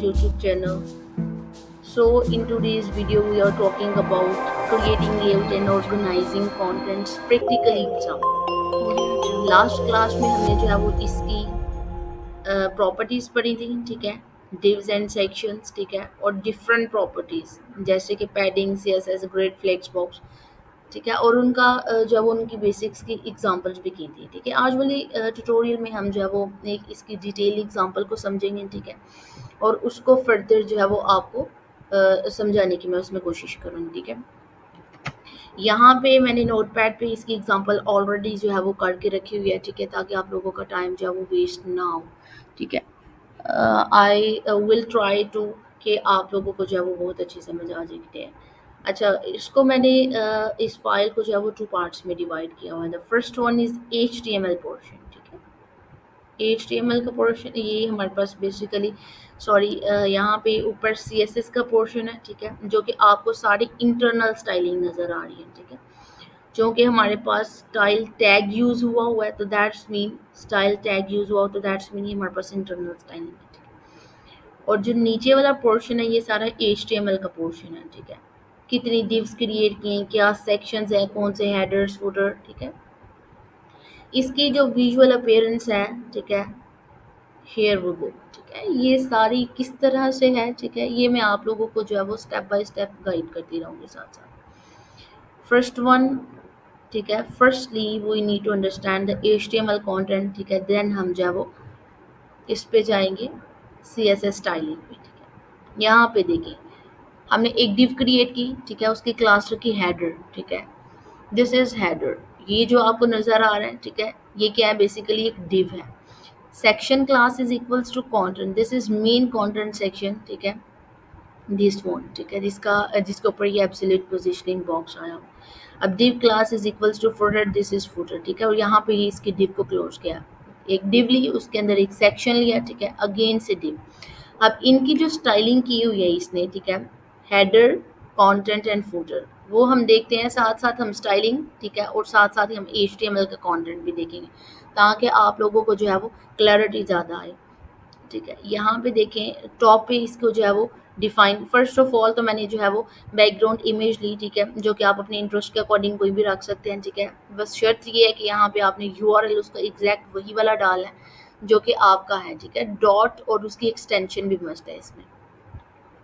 YouTube channel. So, in today's video, we are talking about creating layout and organizing contents practically example. Last class में हमने जो है वो इसकी properties पढ़ी थी, ठीक है, डिव्स एंड सेक्शंस, ठीक है, और डिफरेंट प्रॉपर्टीज जैसे कि padding, CSS, grid, flex box, ठीक है, और उनका जब उनकी बेसिक्स की एग्जांपल्स भी की थी, ठीक है। आज वाली ट्यूटोरियल में हम जो है वो एक इसकी डिटेल एग्जांपल को समझेंगे, ठीक है, और उसको फर्दर जो है वो आपको समझाने की मैं उसमें कोशिश करूँगी, ठीक है। यहाँ पे मैंने नोटपैड पे इसकी एग्जांपल ऑलरेडी जो है वो करके रखी हुई है, ठीक है, ताकि आप लोगों का टाइम जो है वो वेस्ट ना हो, ठीक है। आई विल ट्राई टू कि आप लोगों को जो है वो बहुत अच्छी समझ आ जाएगी। अच्छा, इसको मैंने इस फाइल को जो है वो टू पार्ट्स में डिवाइड किया हुआ है। The first one is HTML portion, ठीक है। HTML का पोर्शन ये हमारे पास बेसिकली सॉरी यहाँ पे ऊपर CSS का पोर्शन है, ठीक है, जो कि आपको सारी इंटरनल स्टाइलिंग नज़र आ रही है, ठीक है। क्योंकि हमारे पास स्टाइल टैग यूज़ हुआ है, तो that's mean style tag use हुआ हो तो दैट्स मीन ये हमारे पास इंटरनल स्टाइलिंग है, ठीक है। और जो नीचे वाला पोर्शन है ये सारा HTML का पोर्शन है, ठीक है। कितनी डिव्स क्रिएट की हैं, क्या सेक्शंस हैं, कौन से हेडर्स, फुटर, ठीक है। इसकी जो विजुअल अपीयरेंस है, ठीक है, हेयर वो गो, ठीक है, ये सारी किस तरह से है, ठीक है, ये मैं आप लोगों को जो है वो स्टेप बाय स्टेप गाइड करती रहूँगी साथ साथ। फर्स्ट वन, ठीक है, firstly we need to understand the HTML content, ठीक है, देन हम जो है वो इस पे जाएंगे CSS स्टाइलिंग पे, ठीक है। यहाँ पे देखिए हमने एक डिव क्रिएट की, ठीक है, उसकी क्लास रखी हेडर, ठीक है, दिस इज हेडर। ये जो आपको नजर आ रहा है, ठीक है, ये क्या है, बेसिकली एक डिव है। Section class is equals to content, this is main content section, ठीक है, दिस वन, ठीक है, जिसके ऊपर ये एब्सोल्यूट पोजीशनिंग बॉक्स आया हो। अब div class is equals to footer, this is footer, ठीक है, और यहाँ पे ही इसकी div को क्लोज किया, एक div ली, उसके अंदर एक सेक्शन लिया, ठीक है, अगेन से div। अब इनकी जो स्टाइलिंग की हुई है इसने, ठीक है, हेडर, कंटेंट एंड फूटर, वो हम देखते हैं, साथ साथ हम स्टाइलिंग, ठीक है, और साथ साथ ही हम HTML का कंटेंट भी देखेंगे, ताकि आप लोगों को जो है वो क्लैरिटी ज़्यादा आए, ठीक है। यहाँ पे देखें टॉप पे इसको जो है वो डिफाइन, फर्स्ट ऑफ ऑल तो मैंने जो है वो बैकग्राउंड इमेज ली, ठीक है, जो कि आप अपने इंटरेस्ट के अकॉर्डिंग कोई भी रख सकते हैं, ठीक है। बस शर्त ये है कि यहाँ पे आपने URL उसका एग्जैक्ट वही वाला डालना है जो कि आपका है, ठीक है। डॉट और उसकी एक्सटेंशन भी मस्ट है इसमें।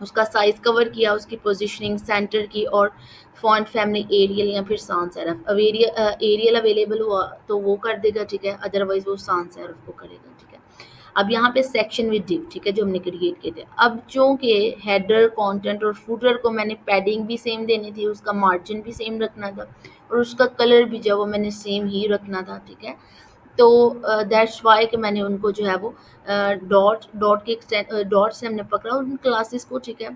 उसका साइज कवर किया, उसकी पोजीशनिंग, सेंटर की, और फॉन्ट फैमिली एरियल या फिर sans serif। अब एरियल अवेलेबल हुआ तो वो कर देगा, ठीक है, अदरवाइज वो sans serif को करेगा, ठीक है। अब यहाँ पे सेक्शन विद डिव, ठीक है, जो हमने क्रिएट किए थे। अब चूंकि हेडर, कंटेंट और फुटर को मैंने पैडिंग भी सेम देनी थी, उसका मार्जिन भी सेम रखना था, और उसका कलर भी जो वो मैंने सेम ही रखना था, ठीक है। तो दैट्स वाई कि मैंने उनको जो है वो डॉट डॉट के डॉट से हमने पकड़ा उन क्लासेस को, ठीक है,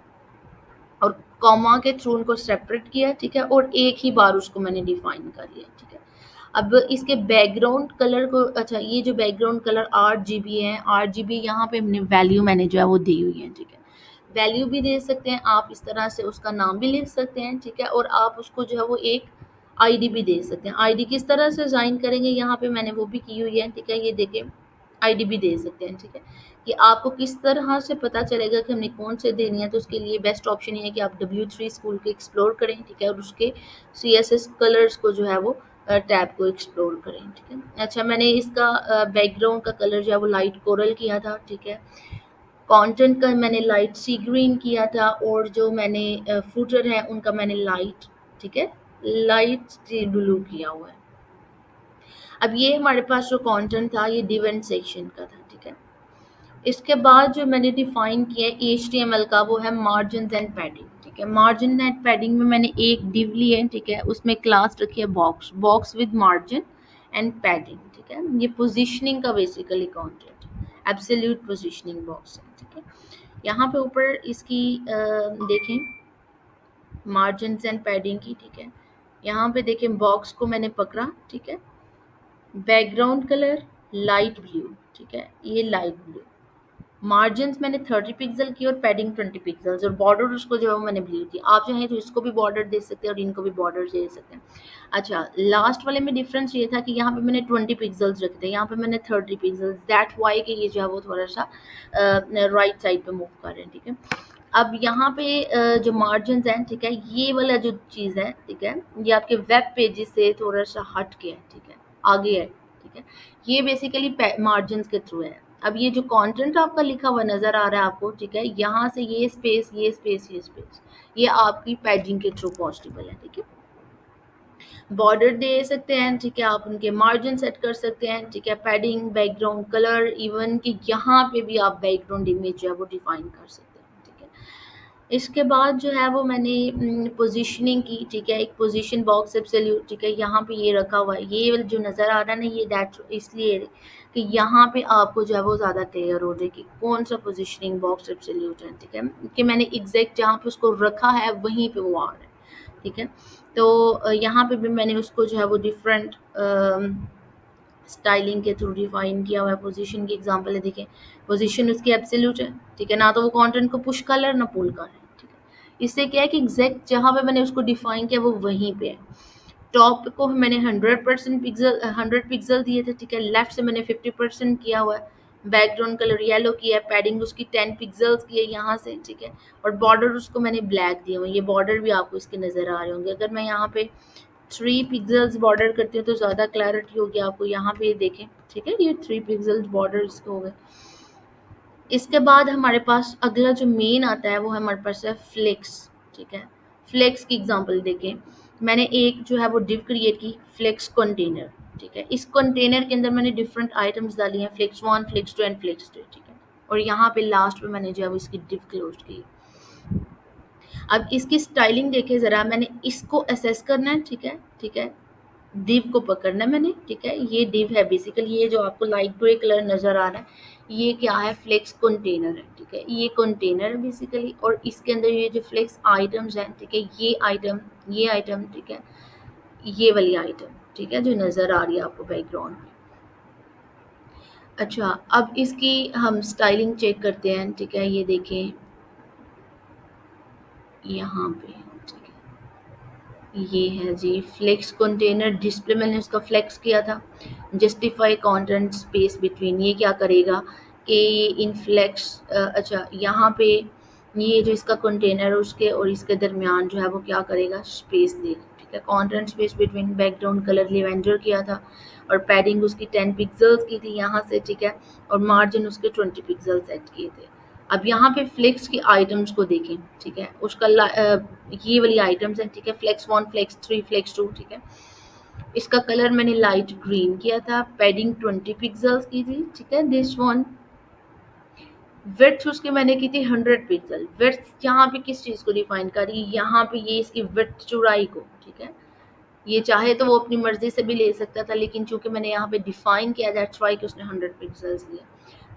और कॉमा के थ्रू उनको सेपरेट किया, ठीक है, और एक ही बार उसको मैंने डिफाइन कर लिया, ठीक है। अब इसके बैकग्राउंड कलर को, अच्छा, ये जो बैकग्राउंड कलर RGB है, RGB यहाँ पे हमने वैल्यू मैंने जो है वो दी हुई है, ठीक है। वैल्यू भी दे सकते हैं आप, इस तरह से उसका नाम भी लिख सकते हैं, ठीक है, और आप उसको जो है वो एक ID भी दे सकते हैं। ID किस तरह से साइन करेंगे, यहाँ पे मैंने वो भी की हुई है, ठीक है, ये देखें, ID भी दे सकते हैं, ठीक है। कि आपको किस तरह से पता चलेगा कि हमने कौन से देनी है, तो उसके लिए बेस्ट ऑप्शन ये है कि आप W3 स्कूल के एक्सप्लोर करें, ठीक है, और उसके CSS कलर्स को जो है वो टैब को एक्सप्लोर करें, ठीक है। अच्छा, मैंने इसका बैकग्राउंड का कलर जो है वो लाइट कोरल किया था, ठीक है। कंटेंट का मैंने लाइट सी ग्रीन किया था, और जो मैंने फुटर है उनका मैंने लाइट, ठीक है, लाइट सी ब्लू किया हुआ है। अब ये हमारे पास जो कंटेंट था ये डिव एंड सेक्शन का था, ठीक है। इसके बाद जो मैंने डिफाइन किया है HTML का, वो है मार्जिन एंड पैडिंग, ठीक है। मार्जिन एंड पैडिंग में मैंने एक डिव ली है, ठीक है, उसमें क्लास रखी है box, box with margin and padding, ठीक है। ये पोजीशनिंग का basically content, absolute positioning box है, ठीक है। यहाँ पे ऊपर इसकी देखें मार्जिन एंड पैडिंग की, ठीक है। यहाँ पे देखें बॉक्स को मैंने पकड़ा, ठीक है, बैकग्राउंड कलर लाइट ब्लू, ठीक है, ये लाइट ब्लू, मार्जिन मैंने 30 पिक्सल की और पैडिंग 20 पिक्सल्स, और बॉर्डर उसको जो है वो मैंने ब्लू दी। आप चाहें तो इसको भी बॉर्डर दे सकते हैं और इनको भी बॉर्डर दे सकते हैं। अच्छा, लास्ट वाले में डिफरेंस ये था कि यहाँ पे मैंने 20 पिक्सल्स रखे थे, यहाँ पे मैंने 30 पिक्सल्स, दैट वाई कि ये जो है वो थोड़ा सा राइट साइड पे मूव कर रहे हैं, ठीक है। अब यहाँ पे जो मार्जिन हैं, ठीक है, ये वाला जो चीज़ है, ठीक है, ये आपके वेब पेजेस से थोड़ा सा हट के है, ठीक है, आगे है, ठीक है। ये बेसिकली मार्जिन के थ्रू है। अब ये जो कंटेंट आपका लिखा हुआ नजर आ रहा है आपको, ठीक है, यहाँ से ये स्पेस, ये स्पेस, ये स्पेस, ये आपकी पैजिंग के थ्रू पॉसिबल है, ठीक है। बॉर्डर दे सकते हैं, ठीक है, आप उनके मार्जिन सेट कर सकते हैं, ठीक है, पैडिंग, बैकग्राउंड कलर, इवन कि यहाँ पे भी आप बैकग्राउंड इमेज जो है वो डिफाइन कर सकते हैं, ठीक है। इसके बाद जो है वो मैंने पोजीशनिंग की, ठीक है, एक पोजीशन बॉक्स एब्सोल्यूट, ठीक है, यहाँ पे ये रखा हुआ है, ये वाला जो नज़र आ रहा है ना, ये दैट इसलिए कि यहाँ पे आपको जो है वो ज़्यादा क्लियर हो जाए कि कौन सा पोजीशनिंग बॉक्स एब्सोल्यूट है, ठीक है, कि मैंने एग्जैक्ट जहाँ पे उसको रखा है वहीं पे वो आ रहा है, ठीक है। तो यहाँ पे भी मैंने उसको जो है वो डिफरेंट स्टाइलिंग के थ्रू डिफाइन किया हुआ है। पोजीशन की एग्जांपल है, देखिए, पोजीशन उसकी एब्सोल्यूट है, ठीक है, ना तो वो कंटेंट को पुश कर रहा है ना पुल कर रहा है, ठीक है। इससे क्या है कि एग्जैक्ट जहाँ पे मैंने उसको डिफाइन किया वो वहीं पे है। टॉप को मैंने 100% पिक्सल 100 पिक्सल दिए थे, ठीक है, लेफ्ट से मैंने 50% किया हुआ है, बैकग्राउंड कलर येलो किया है, पैडिंग उसकी 10 पिक्सल्स की है यहाँ से, ठीक है, और बॉर्डर उसको मैंने ब्लैक दिया हुआ है। ये बॉर्डर भी आपको इसके नज़र आ रहे होंगे। अगर मैं यहाँ पे 3 पिक्सल्स बॉर्डर करती हूँ तो ज़्यादा क्लैरिटी होगी आपको। यहाँ पे ये देखें, ठीक है, ये 3 पिक्सल्स बॉर्डर इसके हो गए। इसके बाद हमारे पास अगला जो मेन आता है वो हमारे पास है फ्लेक्स, ठीक है। फ्लेक्स की एग्जांपल देखें, मैंने एक जो है वो डिव क्रिएट की, फ्लेक्स कंटेनर, ठीक है। इस कंटेनर के अंदर मैंने डिफरेंट आइटम्स डाली हैं, फ्लेक्स 1, फ्लेक्स 2 एंड फ्लेक्स 3, ठीक है, और यहाँ पे लास्ट में मैंने जो है वो इसकी डिव क्लोज की। अब इसकी स्टाइलिंग देखें ज़रा, मैंने इसको असेस करना है, ठीक है, ठीक है, डिव को पकड़ना है मैंने, ठीक है, ये डिव है बेसिकली, ये जो आपको लाइट ग्रे कलर नज़र आ रहा है ये क्या है, फ्लेक्स कंटेनर है, ठीक है, ये कंटेनर है बेसिकली, और इसके अंदर ये जो फ्लेक्स आइटम्स हैं, ठीक है, ये आइटम, ठीक है, ये वाली आइटम, ठीक है, जो नज़र आ रही है आपको बैकग्राउंड में। अच्छा, अब इसकी हम स्टाइलिंग चेक करते हैं, ठीक है, ये देखें यहाँ पे, ठीक है, ये है जी फ्लेक्स कंटेनर डिस्प्ले, मैंने उसका फ्लेक्स किया था। जस्टिफाई कंटेंट स्पेस बिटवीन, ये क्या करेगा कि इन फ्लेक्स अच्छा, यहाँ पे ये जो इसका कंटेनर है उसके और इसके दरमियान जो है वो क्या करेगा, स्पेस देगा, ठीक है। Content space between, background colour lavender किया था और पैडिंग उसकी 10 पिक्सल्स की थी यहाँ से, ठीक है, और मार्जिन उसके 20 पिक्सल सेट किए थे। अब यहाँ पे फ्लेक्स की आइटम्स को देखें, ठीक है, उसका ये वाली आइटम्स हैं, ठीक है, फ्लेक्स 1, फ्लेक्स 3, फ्लेक्स 2, ठीक है। इसका कलर मैंने लाइट ग्रीन किया था, पैडिंग 20 पिक्सल्स की थी, ठीक है, दिस वन। विड्थ उसकी मैंने की थी 100 पिक्सल। विड्थ यहाँ पे किस चीज़ को डिफाइन कर रही है, यहाँ पे ये इसकी विड्थ चौड़ाई को, ठीक है। ये चाहे तो वो अपनी मर्जी से भी ले सकता था, लेकिन चूंकि मैंने यहाँ पे डिफाइन किया, दैट्स वाई कि उसने 100 पिक्सल्स लिया।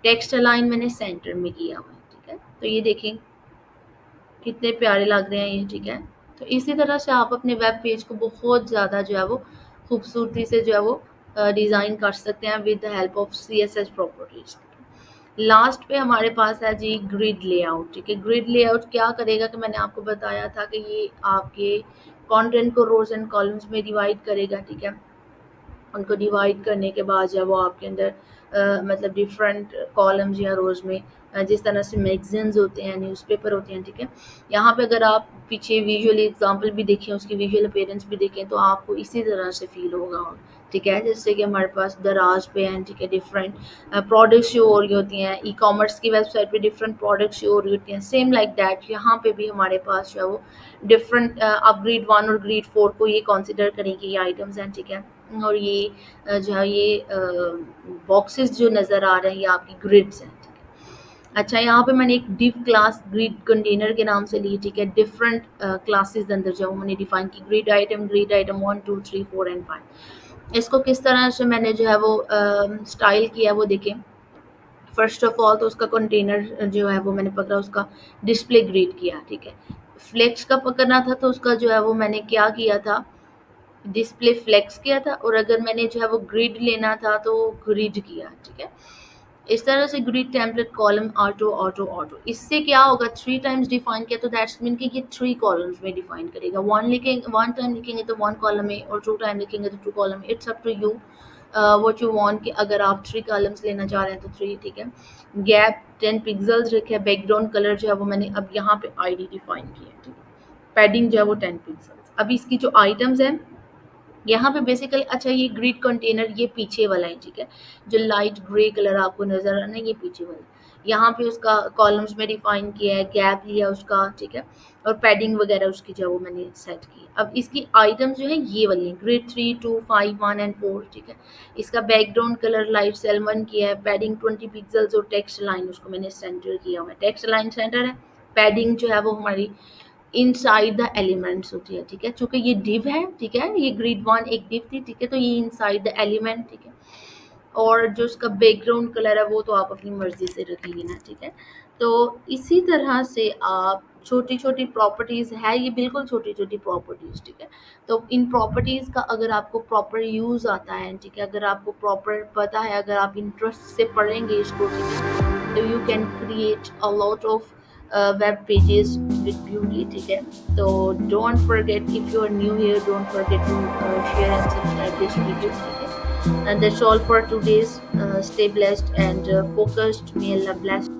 टेक्स्ट अलाइन मैंने सेंटर में किया हुआ है, ठीक है, तो ये देखें कितने प्यारे लग रहे हैं ये, ठीक है। तो इसी तरह से आप अपने वेब पेज को बहुत ज़्यादा जो है वो खूबसूरती से जो है वो डिज़ाइन कर सकते हैं with the help of CSS properties. Last पे हमारे पास है जी ग्रिड लेआउट, ठीक है। ग्रिड लेआउट क्या करेगा कि मैंने आपको बताया था कि ये आपके कंटेंट को रोज एंड कॉलम्स में डिवाइड करेगा, ठीक है। उनको डिवाइड करने के बाद जब वो आपके अंदर मतलब डिफरेंट कॉलम्स या रोज़ में जिस तरह से मैगजीन्स होते हैं, न्यूज़पेपर होते हैं, ठीक है। यहाँ पे अगर आप पीछे विजुअल एग्जांपल भी देखें, उसकी विजुअल अपीयरेंस भी देखें, तो आपको इसी तरह से फील होगा, ठीक है। जैसे कि हमारे पास दराज पे हैं, ठीक है, डिफरेंट प्रोडक्ट्स शो हो रही होती हैं, ई कॉमर्स की वेबसाइट पे डिफरेंट प्रोडक्ट्स शो हो रही होती हैं, सेम लाइक दैट यहाँ पे भी हमारे पास जो है वो डिफरेंट, आप ग्रेड 1 और ग्रेड 4 को ये कंसिडर करेंगे, ये आइटम्स हैं, ठीक है। और ये जो है ये बॉक्सेस जो नज़र आ रहे हैं ये आपकी ग्रिड्स हैं, ठीक है। अच्छा, यहाँ पे मैंने एक डिव क्लास ग्रिड कंटेनर के नाम से ली, ठीक है। डिफरेंट क्लासेस अंदर जो मैंने डिफाइन की, ग्रिड आइटम 1, 2, 3, 4 एंड 5। इसको किस तरह से मैंने जो है वो स्टाइल किया वो देखें। फर्स्ट ऑफ ऑल तो उसका कंटेनर जो है वो मैंने पकड़ा, उसका डिस्प्ले ग्रिड किया, ठीक है। फ्लेक्स का पकड़ना था तो उसका जो है वो मैंने क्या किया था, डिस्प्ले फ्लेक्स किया था, और अगर मैंने जो है वो ग्रिड लेना था तो ग्रिड किया, ठीक है। इस तरह से grid template column auto auto auto, इससे क्या होगा, 3 टाइम्स डिफाइन किया तो दैट्स मीन कि ये 3 कॉलम्स में डिफाइन करेगा। 1 लिखेंगे, 1 टाइम लिखेंगे तो 1 कॉलम में, और 2 टाइम लिखेंगे तो 2 कॉलम में। It's up to you what you want, कि अगर आप 3 कॉलम्स लेना चाह रहे हैं तो 3, ठीक है। गैप 10 पिक्सेल्स रखे, बैकग्राउंड कलर जो है वो मैंने अब यहाँ पे आईडी डिफाइन की है, ठीक है। पैडिंग जो है वो 10 पिक्सेल्स। अब इसकी जो आइटम्स हैं यहाँ पे बेसिकली, अच्छा ये ग्रिड कंटेनर ये पीछे वाला है, ठीक है। जो लाइट ग्रे कलर आपको नजर आ रहा है ना, ये पीछे वाला है। यहाँ पे उसका कॉलम्स में डिफाइन किया है, गैप लिया उसका, ठीक है। और पैडिंग वगैरह उसकी जो है वो मैंने सेट की। अब इसकी आइटम्स जो है ये वाली है, ग्रिड 3, 2, 5, 1 एंड 4, ठीक है। इसका बैकग्राउंड कलर लाइट सेल्मन किया है, पैडिंग 20 पिक्सल्स, और टेक्स्ट लाइन उसको मैंने सेंटर किया हुआ है, टेक्स्ट लाइन सेंटर है। पैडिंग जो है वो हमारी इनसाइड द एलिमेंट्स होती है, ठीक है। चूंकि ये डिव है, ठीक है, ये ग्रिड 1 एक डिव थी, ठीक है, तो ये इनसाइड द एलिमेंट, ठीक है। और जो उसका बैकग्राउंड कलर है वो तो आप अपनी मर्जी से रखेंगे ना, ठीक है। तो इसी तरह से आप छोटी छोटी प्रॉपर्टीज है, ये बिल्कुल छोटी छोटी प्रॉपर्टीज, ठीक है। तो इन प्रॉपर्टीज का अगर आपको प्रॉपर यूज आता है, ठीक है, अगर आपको प्रॉपर पता है, अगर आप इंटरेस्ट से पढ़ेंगे इसको, ठीक है, तो you can create a lot of web pages with beauty, ठीक है। तो don't forget, if you are new here, don't forget to share and subscribe this video, ठीक है। And that's all for today's. Stay blessed and focused. May Allah bless